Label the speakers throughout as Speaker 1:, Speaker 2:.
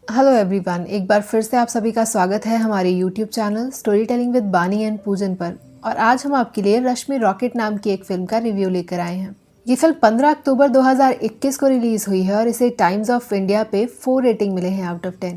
Speaker 1: Hello everyone, एक बार फिर से आप सभी का स्वागत है हमारे YouTube channel story telling with बानी एंड पूजन पर। और आज हम आपके लिए रश्मि रॉकेट नाम की एक फिल्म का रिव्यू लेकर आए हैं। ये फिल्म 15 अक्टूबर 2021 को रिलीज हुई है और इसे टाइम्स ऑफ इंडिया पे 4 रेटिंग मिले हैं आउट ऑफ 10।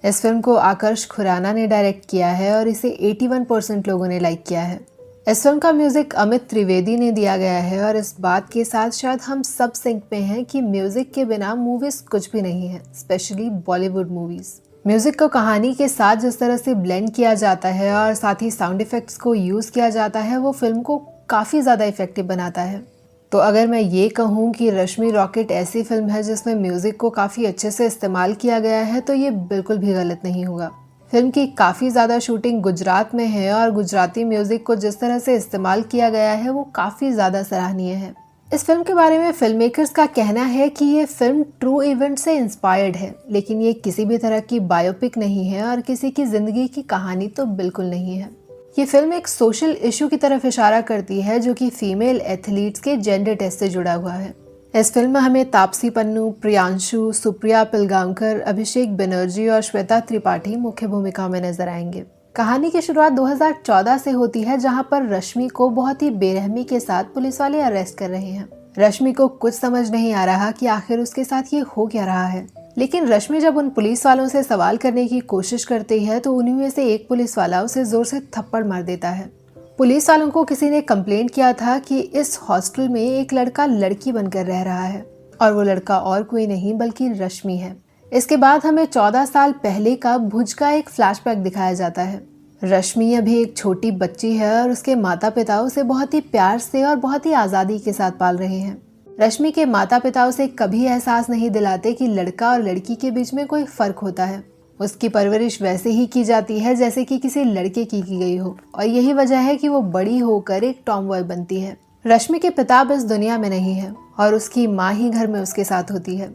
Speaker 1: इस फिल्म को आकर्ष खुराना ने डायरेक्ट किया है और इसे 81% लोगों ने लाइक किया है। इस फिल्म का म्यूजिक अमित त्रिवेदी ने दिया गया है और इस बात के साथ शायद हम सब सिंक में हैं कि म्यूजिक के बिना मूवीज कुछ भी नहीं है, स्पेशली बॉलीवुड मूवीज। म्यूजिक को कहानी के साथ जिस तरह से ब्लेंड किया जाता है और साथ ही साउंड इफेक्ट्स को यूज किया जाता है, वो फिल्म को काफी ज्यादा इफेक्टिव बनाता है। तो अगर मैं ये कहूँ कि रश्मि रॉकेट ऐसी फिल्म है जिसमें म्यूजिक को काफी अच्छे से इस्तेमाल किया गया है, तो ये बिल्कुल भी गलत नहीं होगा। फिल्म की काफ़ी ज़्यादा शूटिंग गुजरात में है और गुजराती म्यूज़िक को जिस तरह से इस्तेमाल किया गया है वो काफ़ी ज़्यादा सराहनीय है। इस फिल्म के बारे में फिल्म मेकर्स का कहना है कि ये फिल्म ट्रू इवेंट से इंस्पायर्ड है, लेकिन ये किसी भी तरह की बायोपिक नहीं है और किसी की ज़िंदगी की कहानी तो बिल्कुल नहीं है। ये फिल्म एक सोशल इशू की तरफ इशारा करती है जो कि फीमेल एथलीट्स के जेंडर टेस्ट से जुड़ा हुआ है। इस फिल्म में हमें तापसी पन्नू, प्रियांशु, सुप्रिया पिलगांवकर, अभिषेक बनर्जी और श्वेता त्रिपाठी मुख्य भूमिका में नजर आएंगे। कहानी की शुरुआत 2014 से होती है, जहां पर रश्मि को बहुत ही बेरहमी के साथ पुलिस वाले अरेस्ट कर रहे हैं। रश्मि को कुछ समझ नहीं आ रहा कि आखिर उसके साथ ये हो क्या रहा है। लेकिन रश्मि जब उन पुलिस वालों से सवाल करने की कोशिश करती है तो उन्हीं में से एक पुलिस वाला उसे जोर से थप्पड़ मार देता है। पुलिस वालों को किसी ने कंप्लेंट किया था कि इस हॉस्टल में एक लड़का लड़की बनकर रह रहा है और वो लड़का और कोई नहीं बल्कि रश्मि है। इसके बाद हमें 14 साल पहले का भुज का एक फ्लैशबैक दिखाया जाता है। रश्मि अभी एक छोटी बच्ची है और उसके माता पिता उसे बहुत ही प्यार से और बहुत ही आज़ादी के साथ पाल रहे हैं। रश्मि के माता पिता उसे कभी एहसास नहीं दिलाते कि लड़का और लड़की के बीच में कोई फर्क होता है। उसकी परवरिश वैसे ही की जाती है जैसे कि किसी लड़के की गई हो और यही वजह है कि वो बड़ी होकर एक टॉमबॉय बनती है। रश्मि के पिता अब इस दुनिया में नहीं है और उसकी माँ ही घर में उसके साथ होती है।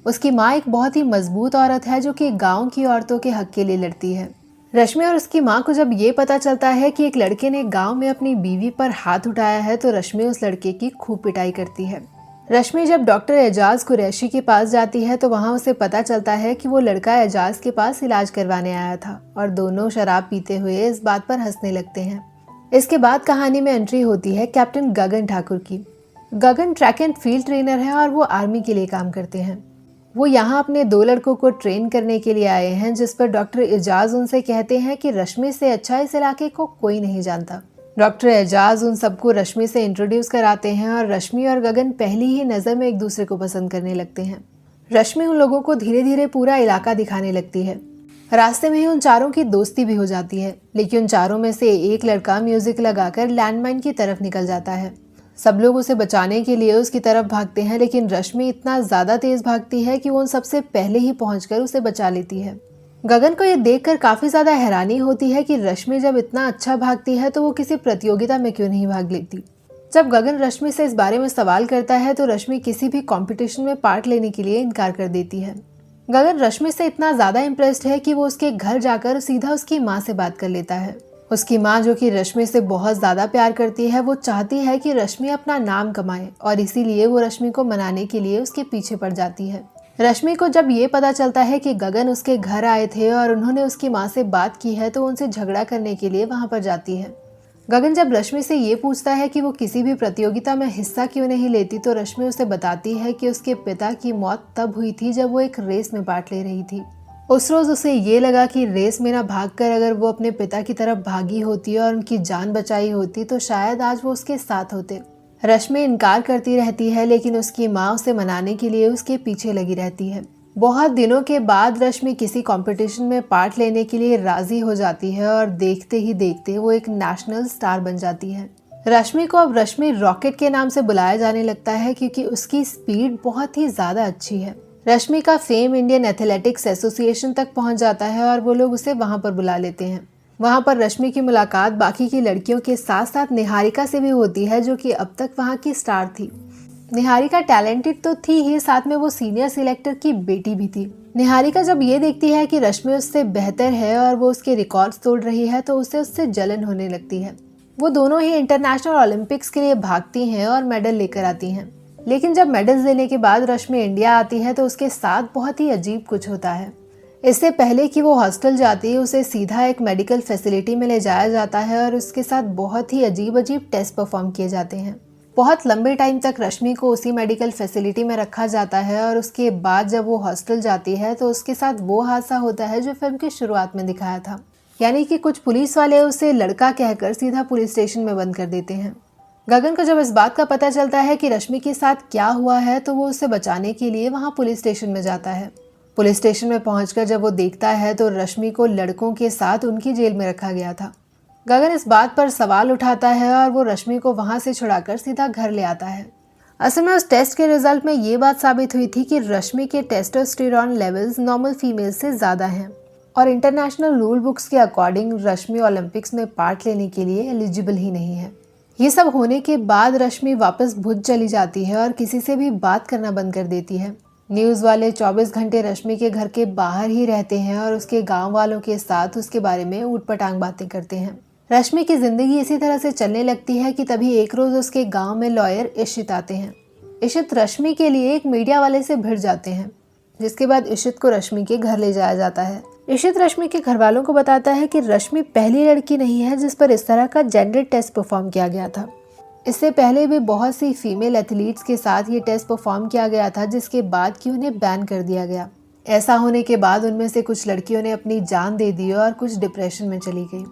Speaker 1: उसकी माँ एक बहुत ही मजबूत औरत है जो कि गांव की औरतों के हक के लिए लड़ती है। रश्मि और उसकी माँ को जब ये पता चलता है कि एक लड़के ने गाँव में अपनी बीवी पर हाथ उठाया है तो रश्मि उस लड़के की खूब पिटाई करती है। रश्मि जब डॉक्टर एजाज कुरैशी के पास जाती है तो वहां उसे पता चलता है कि वो लड़का एजाज के पास इलाज करवाने आया था और दोनों शराब पीते हुए इस बात पर हंसने लगते हैं। इसके बाद कहानी में एंट्री होती है कैप्टन गगन ठाकुर की। गगन ट्रैक एंड फील्ड ट्रेनर है और वो आर्मी के लिए काम करते हैं। वो यहाँ अपने 2 लड़कों को ट्रेन करने के लिए आए हैं, जिस पर डॉक्टर एजाज उनसे कहते हैं कि रश्मि से अच्छा इस इलाके को कोई नहीं जानता। डॉक्टर एजाज उन सबको रश्मि से इंट्रोड्यूस कराते हैं और रश्मि और गगन पहली ही नज़र में एक दूसरे को पसंद करने लगते हैं। रश्मि उन लोगों को धीरे धीरे पूरा इलाका दिखाने लगती है। रास्ते में ही उन चारों की दोस्ती भी हो जाती है, लेकिन उन चारों में से एक लड़का म्यूजिक लगाकर लैंडमाइन की तरफ निकल जाता है। सब लोग उसे बचाने के लिए उसकी तरफ भागते हैं, लेकिन रश्मि इतना ज़्यादा तेज भागती है कि वो उन सबसे पहले ही पहुंचकर उसे बचा लेती है। गगन को ये देखकर काफी ज्यादा हैरानी होती है कि रश्मि जब इतना अच्छा भागती है तो वो किसी प्रतियोगिता में क्यों नहीं भाग लेती। जब गगन रश्मि से इस बारे में सवाल करता है तो रश्मि किसी भी कंपटीशन में पार्ट लेने के लिए इनकार कर देती है। गगन रश्मि से इतना ज्यादा इम्प्रेस्ड है कि वो उसके घर जाकर सीधा उसकी माँ से बात कर लेता है। उसकी माँ, जो कि रश्मि से बहुत ज्यादा प्यार करती है, वो चाहती है कि रश्मि अपना नाम कमाए और इसीलिए वो रश्मि को मनाने के लिए उसके पीछे पड़ जाती है। रश्मि को जब ये पता चलता है कि गगन उसके घर आए थे और उन्होंने उसकी माँ से बात की है तो उनसे झगड़ा करने के लिए वहां पर जाती है। गगन जब रश्मि से ये पूछता है कि वो किसी भी प्रतियोगिता में हिस्सा क्यों नहीं लेती तो रश्मि उसे बताती है कि उसके पिता की मौत तब हुई थी जब वो एक रेस में पार्ट ले रही थी। उस रोज उसे ये लगा कि रेस में ना भागकर अगर वो अपने पिता की तरफ भागी होती और उनकी जान बचाई होती तो शायद आज वो उसके साथ होते। रश्मि इनकार करती रहती है, लेकिन उसकी माँ उसे मनाने के लिए उसके पीछे लगी रहती है। बहुत दिनों के बाद रश्मि किसी कंपटीशन में पार्ट लेने के लिए राजी हो जाती है और देखते ही देखते वो एक नेशनल स्टार बन जाती है। रश्मि को अब रश्मि रॉकेट के नाम से बुलाया जाने लगता है क्योंकि उसकी स्पीड बहुत ही ज्यादा अच्छी है। रश्मि का फेम इंडियन एथलेटिक्स एसोसिएशन तक पहुंच जाता है और वो लोग उसे वहां पर बुला लेते हैं। वहां पर रश्मि की मुलाकात बाकी की लड़कियों के साथ साथ निहारिका से भी होती है, जो कि अब तक वहां की स्टार थी। निहारिका टैलेंटेड तो थी ही, साथ में वो सीनियर सिलेक्टर की बेटी भी थी। निहारिका जब ये देखती है कि रश्मि उससे बेहतर है और वो उसके रिकॉर्ड्स तोड़ रही है तो उसे उससे जलन होने लगती है। वो दोनों ही इंटरनेशनल ओलंपिक्स के लिए भागती हैं और मेडल लेकर आती हैं। लेकिन जब मेडल्स लेने के बाद रश्मि इंडिया आती है तो उसके साथ बहुत ही अजीब कुछ होता है। इससे पहले कि वो हॉस्टल जाती है, उसे सीधा एक मेडिकल फैसिलिटी में ले जाया जाता है और उसके साथ बहुत ही अजीब अजीब टेस्ट परफॉर्म किए जाते हैं। बहुत लंबे टाइम तक रश्मि को उसी मेडिकल फैसिलिटी में रखा जाता है और उसके बाद जब वो हॉस्टल जाती है तो उसके साथ वो हादसा होता है जो फिल्म की शुरुआत में दिखाया था, यानी कि कुछ पुलिस वाले उसे लड़का कहकर सीधा पुलिस स्टेशन में बंद कर देते हैं। गगन को जब इस बात का पता चलता है कि रश्मि के साथ क्या हुआ है तो वो उसे बचाने के लिए वहाँ पुलिस स्टेशन में जाता है। पुलिस स्टेशन में पहुंचकर जब वो देखता है तो रश्मि को लड़कों के साथ उनकी जेल में रखा गया था। गगन इस बात पर सवाल उठाता है और वो रश्मि को वहां से छुड़ाकर सीधा घर ले आता है। असल में उस टेस्ट के रिजल्ट में ये बात साबित हुई थी कि रश्मि के टेस्टोस्टेरॉन लेवल्स नॉर्मल फीमेल से ज़्यादा हैं और इंटरनेशनल रूल बुक्स के अकॉर्डिंग रश्मि ओलंपिक्स में पार्ट लेने के लिए एलिजिबल ही नहीं है। ये सब होने के बाद रश्मि वापस भुज चली जाती है और किसी से भी बात करना बंद कर देती है। न्यूज़ वाले 24 घंटे रश्मि के घर के बाहर ही रहते हैं और उसके गांव वालों के साथ उसके बारे में ऊटपटांग बातें करते हैं। रश्मि की जिंदगी इसी तरह से चलने लगती है कि तभी एक रोज उसके गांव में लॉयर इशित आते हैं। इशित रश्मि के लिए एक मीडिया वाले से भिड़ जाते हैं, जिसके बाद इशित को रश्मि के घर ले जाया जाता है। इशित रश्मि के घर वालों को बताता है कि रश्मि पहली लड़की नहीं है जिस पर इस तरह का जेंडर टेस्ट परफॉर्म किया गया था। इससे पहले भी बहुत सी फीमेल एथलीट्स के साथ ये टेस्ट परफॉर्म किया गया था, जिसके बाद कि उन्हें बैन कर दिया गया। ऐसा होने के बाद उनमें से कुछ लड़कियों ने अपनी जान दे दी और कुछ डिप्रेशन में चली गई।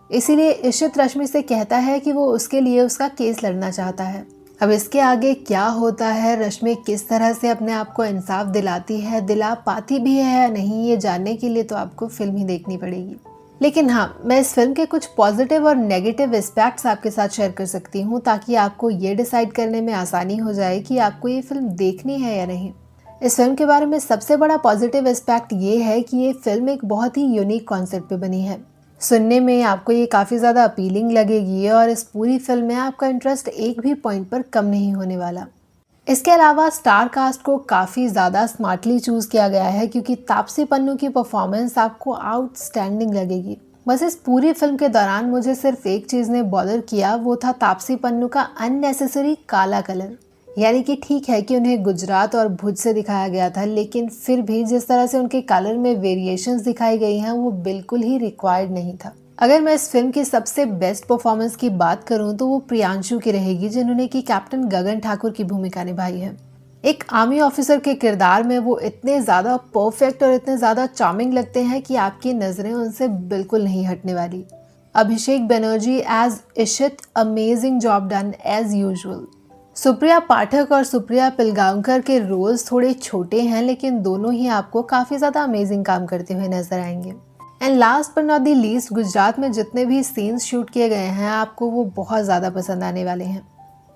Speaker 1: इसीलिए इशित रश्मि से कहता है कि वो उसके लिए उसका केस लड़ना चाहता है। अब इसके आगे क्या होता है, रश्मि किस तरह से अपने आप को इंसाफ दिलाती है, दिला पाती भी है या नहीं, ये जानने के लिए तो आपको फिल्म ही देखनी पड़ेगी। लेकिन हाँ, मैं इस फिल्म के कुछ पॉजिटिव और नेगेटिव एस्पेक्ट्स आपके साथ शेयर कर सकती हूँ ताकि आपको ये डिसाइड करने में आसानी हो जाए कि आपको ये फिल्म देखनी है या नहीं। इस फिल्म के बारे में सबसे बड़ा पॉजिटिव एस्पेक्ट ये है कि ये फिल्म एक बहुत ही यूनिक कॉन्सेप्ट पे बनी है। सुनने में आपको ये काफ़ी ज़्यादा अपीलिंग लगेगी और इस पूरी फिल्म में आपका इंटरेस्ट एक भी पॉइंट पर कम नहीं होने वाला। इसके अलावा स्टार कास्ट को काफ़ी ज़्यादा स्मार्टली चूज़ किया गया है क्योंकि तापसी पन्नू की परफॉर्मेंस आपको आउटस्टैंडिंग लगेगी। बस इस पूरी फिल्म के दौरान मुझे सिर्फ एक चीज़ ने बॉदर किया, वो था तापसी पन्नू का अननेसेसरी काला कलर। यानी कि ठीक है कि उन्हें गुजरात और भुज से दिखाया गया था, लेकिन फिर भी जिस तरह से उनके कलर में वेरिएशंस दिखाई गई हैं वो बिल्कुल ही रिक्वायर्ड नहीं था। अगर मैं इस फिल्म की सबसे बेस्ट परफॉर्मेंस की बात करूं तो वो प्रियांशु की रहेगी, जिन्होंने की कैप्टन गगन ठाकुर की भूमिका निभाई है। एक आर्मी ऑफिसर के किरदार में वो इतने ज़्यादा परफेक्ट और इतने ज़्यादा चार्मिंग लगते हैं कि आपकी नज़रें उनसे बिल्कुल नहीं हटने वाली। Abhishek Banerjee as Ishit, amazing job done as usual. Supriya Pathak और सुप्रिया पिलगांवकर के रोल्स थोड़े छोटे हैं, लेकिन दोनों ही आपको काफ़ी ज़्यादा अमेजिंग काम करते हुए नजर आएंगे। एंड लास्ट पर नॉट दी लीस्ट, गुजरात में जितने भी सीन्स शूट किए गए हैं आपको वो बहुत ज़्यादा पसंद आने वाले हैं।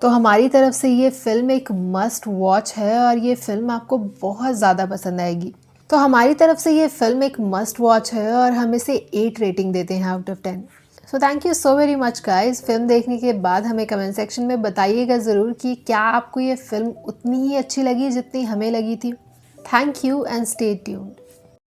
Speaker 1: तो हमारी तरफ से ये फिल्म एक मस्ट वॉच है और ये फिल्म आपको बहुत ज़्यादा पसंद आएगी। तो हमारी तरफ से ये फिल्म एक मस्ट वॉच है और हम इसे 8 रेटिंग देते हैं out of 10। So thank you so very much guys. Film देखने के बाद हमें कमेंट सेक्शन में बताइएगा ज़रूर कि क्या आपको ये फिल्म उतनी ही अच्छी लगी जितनी हमें लगी थी। Thank you and stay tuned.